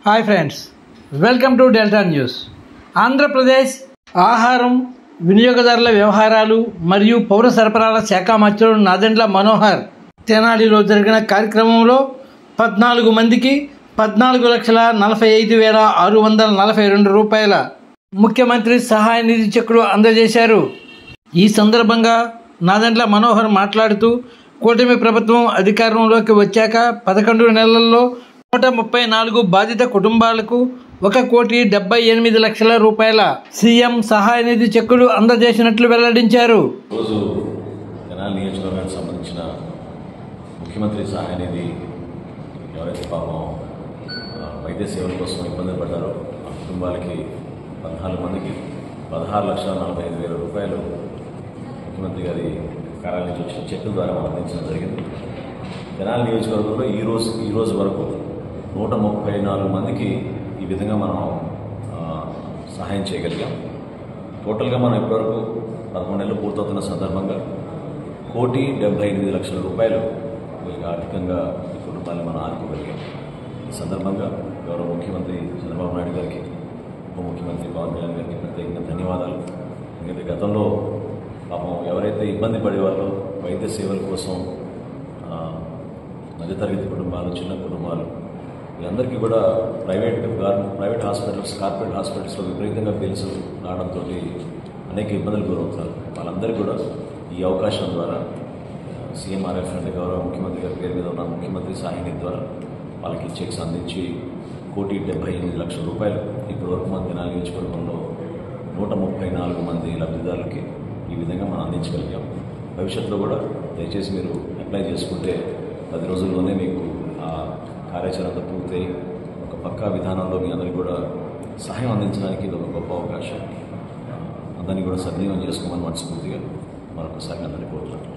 Hi friends, welcome to delta news. Andhra Pradesh ఆహారం వినియోగదారుల వ్యవహారాలు మరియు పౌర సరఫరాల శాఖ మంత్రులు నాదెండ్ల మనోహర్ తెనాలిలో జరిగిన కార్యక్రమంలో 14 మందికి 14,45,642 రూపాయల ముఖ్యమంత్రి సహాయ నిధి చెక్కులు అందజేశారు. ఈ సందర్భంగా నాదెండ్ల మనోహర్ మాట్లాడుతూ, కూటమి ప్రభుత్వం అధికారంలోకి వచ్చాక 11 నెలల్లో 134 బాధిత కుటుంబాలకు 1,78,00,000 రూపాయల సీఎం సహాయ నిధి చెక్కులు అందజేసినట్లు వెల్లడించారు. రోజు తెనాలి నియోజకవర్గానికి సంబంధించిన ముఖ్యమంత్రి సహాయ నిధి ఎవరైతే పాపం వైద్య సేవల కోసం ఇబ్బంది పడ్డారో ఆ కుటుంబాలకి 14 మందికి 16,45,000 రూపాయలు ముఖ్యమంత్రి గారి కార్యాలయం నుంచి వచ్చిన చెక్కుల ద్వారా అందించడం జరిగింది. తెనాలి నియోజకవర్గంలో ఈ రోజు వరకు 134 మందికి ఈ విధంగా మనం సహాయం చేయగలిగాం. టోటల్గా మనం ఇప్పటివరకు 11 నెలలు పూర్తవుతున్న సందర్భంగా 1,78,00,000 రూపాయలు వీళ్ళకి ఆర్థికంగా ఈ కుటుంబాన్ని మనం ఆదుకోగలిగాం. ఈ సందర్భంగా గౌరవ ముఖ్యమంత్రి చంద్రబాబు నాయుడు గారికి, ఉప ముఖ్యమంత్రి పవన్ కళ్యాణ్ గారికి ప్రత్యేకంగా ధన్యవాదాలు. ఎందుకంటే గతంలో పాపం ఎవరైతే ఇబ్బంది పడేవాళ్ళో వైద్య సేవల కోసం మధ్యతరగతి కుటుంబాలు, చిన్న కుటుంబాలు, వీళ్ళందరికీ కూడా ప్రైవేట్ హాస్పిటల్స్, కార్పొరేట్ హాస్పిటల్స్లో విపరీతంగా బిల్స్ రావడంతో అనేక ఇబ్బందులు గురవుతున్నారు. వాళ్ళందరికీ కూడా ఈ అవకాశం ద్వారా సీఎంఆర్ఎఫ్ అంటే గౌరవ ముఖ్యమంత్రి గారి పేరు మీద ఉన్న ముఖ్యమంత్రి సహాయ నిధి ద్వారా వాళ్ళకి చెక్స్ అందించి 1,78,00,000 రూపాయలు ఇప్పటివరకు మన తెనాలి నియోజకవర్గంలో 134 మంది లబ్ధిదారులకి ఈ విధంగా మనం అందించగలిగాం. భవిష్యత్తులో కూడా దయచేసి మీరు అప్లై చేసుకుంటే 10 రోజుల్లోనే మీకు ఆ కార్యాచరణ పూర్తయి ఒక పక్కా విధానంలో మీ అందరికీ కూడా సహాయం అందించడానికి ఇది ఒక గొప్ప అవకాశం. అందరినీ కూడా సద్వినియోగం చేసుకోమని మనస్ఫూర్తిగా మరొకసారి అందరికీ కోరుతున్నాను.